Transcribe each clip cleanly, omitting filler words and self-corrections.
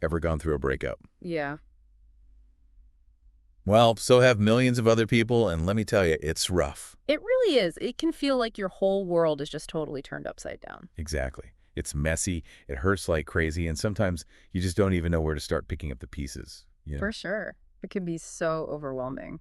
Ever gone through a breakup? Yeah, Well, so have millions of other people, and let me tell you, it's rough. it really is. It can feel like your whole world is just totally turned upside down. Exactly. It's messy, it hurts like crazy, and sometimes you just don't even know where to start picking up the pieces. For sure. It can be so overwhelming.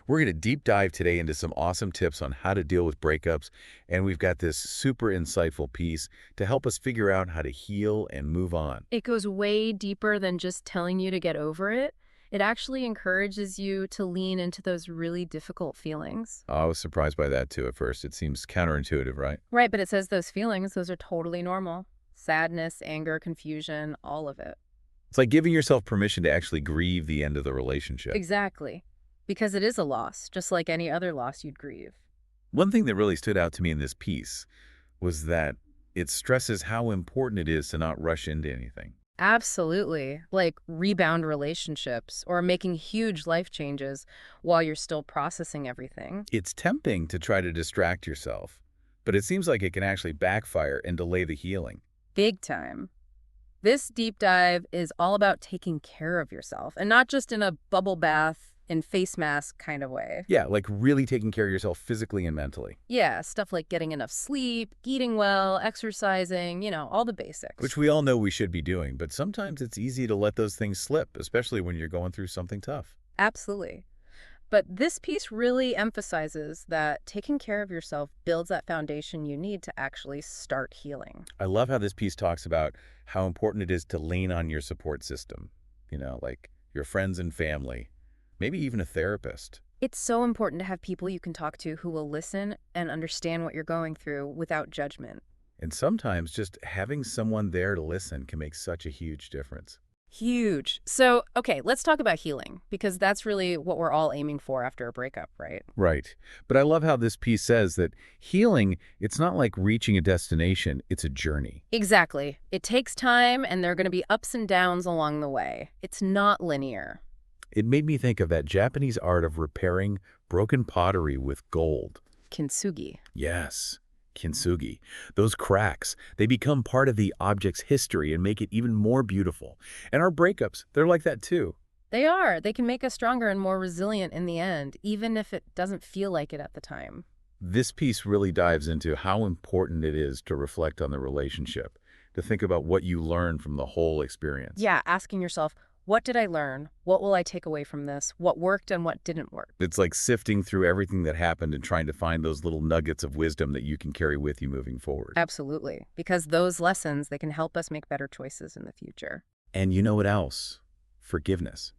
We're going to deep dive today into some awesome tips on how to deal with breakups, and we've got this super insightful piece to help us figure out how to heal and move on. It goes way deeper than just telling you to get over it. It actually encourages you to lean into those really difficult feelings. I was surprised by that too at first. It seems counterintuitive, right? Right, but it says those feelings, those are totally normal. Sadness, anger, confusion, all of it. It's like giving yourself permission to actually grieve the end of the relationship. Exactly. Because it is a loss, just like any other loss you'd grieve. One thing that really stood out to me in this piece was that it stresses how important it is to not rush into anything. Absolutely. Like rebound relationships or making huge life changes while you're still processing everything. It's tempting to try to distract yourself, but it seems like it can actually backfire and delay the healing. Big time. This deep dive is all about taking care of yourself and not just in a bubble bath and face mask kind of way. Yeah, like really taking care of yourself physically and mentally, Yeah, stuff like getting enough sleep, eating well, exercising, all the basics. which we all know we should be doing, but sometimes it's easy to let those things slip, especially when you're going through something tough. Absolutely. But this piece really emphasizes that taking care of yourself builds that foundation you need to actually start healing. I love how this piece talks about how important it is to lean on your support system, like your friends and family, maybe even a therapist. It's so important to have people you can talk to who will listen and understand what you're going through without judgment. And sometimes just having someone there to listen can make such a huge difference. Huge. So, okay, let's talk about healing because that's really what we're all aiming for after a breakup, right? Right. But I love how this piece says that healing, it's not like reaching a destination, it's a journey. Exactly. It takes time and there are going to be ups and downs along the way. It's not linear. It made me think of that Japanese art of repairing broken pottery with gold. Kintsugi. Yes, kintsugi. Those cracks, they become part of the object's history and make it even more beautiful. And our breakups, they're like that too. They are. They can make us stronger and more resilient in the end, even if it doesn't feel like it at the time. This piece really dives into how important it is to reflect on the relationship, to think about what you learned from the whole experience. Yeah, asking yourself, what did I learn? What will I take away from this? What worked and what didn't work? It's like sifting through everything that happened and trying to find those little nuggets of wisdom that you can carry with you moving forward. Absolutely. Because those lessons, they can help us make better choices in the future. And you know what else? Forgiveness.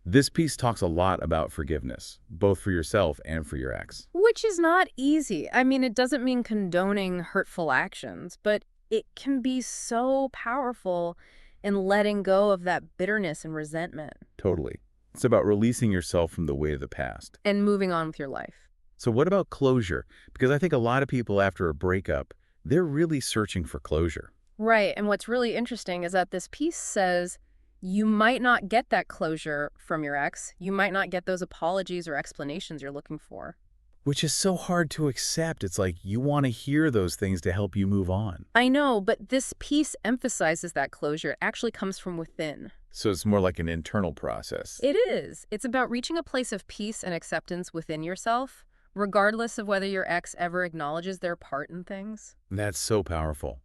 This piece talks a lot about forgiveness, both for yourself and for your ex. Which is not easy. I mean, it doesn't mean condoning hurtful actions, but it can be so powerful in letting go of that bitterness and resentment Totally. It's about releasing yourself from the weight of the past. and moving on with your life. So what about closure? Because I think a lot of people after a breakup, they're really searching for closure. Right. And what's really interesting is that this piece says you might not get that closure from your ex. You might not get those apologies or explanations you're looking for. Which is so hard to accept. It's like you want to hear those things to help you move on. I know, but this piece emphasizes that closure. It actually comes from within. So it's more like an internal process. It is. It's about reaching a place of peace and acceptance within yourself, regardless of whether your ex ever acknowledges their part in things. That's so powerful.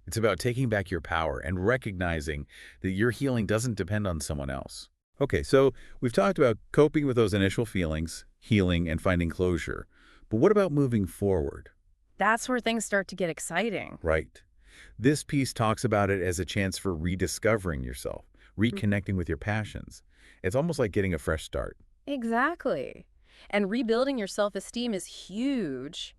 It's about taking back your power and recognizing that your healing doesn't depend on someone else. Okay, so we've talked about coping with those initial feelings, healing, and finding closure. But what about moving forward? That's where things start to get exciting. Right. This piece talks about it as a chance for rediscovering yourself, reconnecting with your passions. It's almost like getting a fresh start. Exactly. And rebuilding your self-esteem is huge.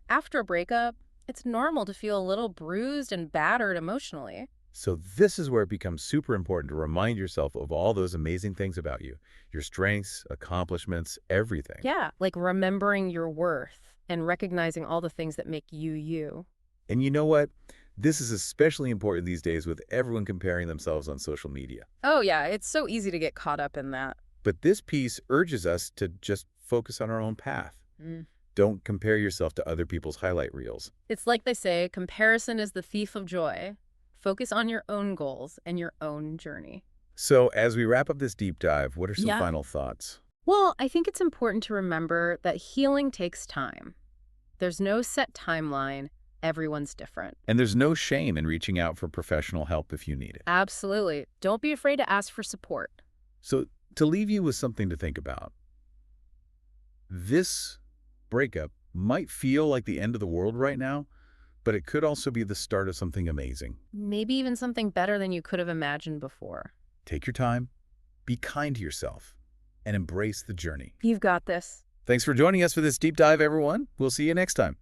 After a breakup, it's normal to feel a little bruised and battered emotionally. So this is where it becomes super important to remind yourself of all those amazing things about you, your strengths, accomplishments, everything. Yeah, like remembering your worth and recognizing all the things that make you you. And you know what? This is especially important these days with everyone comparing themselves on social media. Oh yeah, it's so easy to get caught up in that. But this piece urges us to just focus on our own path. Mm. Don't compare yourself to other people's highlight reels. It's like they say, comparison is the thief of joy. Focus on your own goals and your own journey. So as we wrap up this deep dive, what are some Yeah. final thoughts? Well, I think it's important to remember that healing takes time. There's no set timeline. Everyone's different. And there's no shame in reaching out for professional help if you need it. Absolutely. Don't be afraid to ask for support. So to leave you with something to think about, this breakup might feel like the end of the world right now, but it could also be the start of something amazing. Maybe even something better than you could have imagined before. Take your time, be kind to yourself, and embrace the journey. You've got this. Thanks for joining us for this deep dive, everyone. We'll see you next time.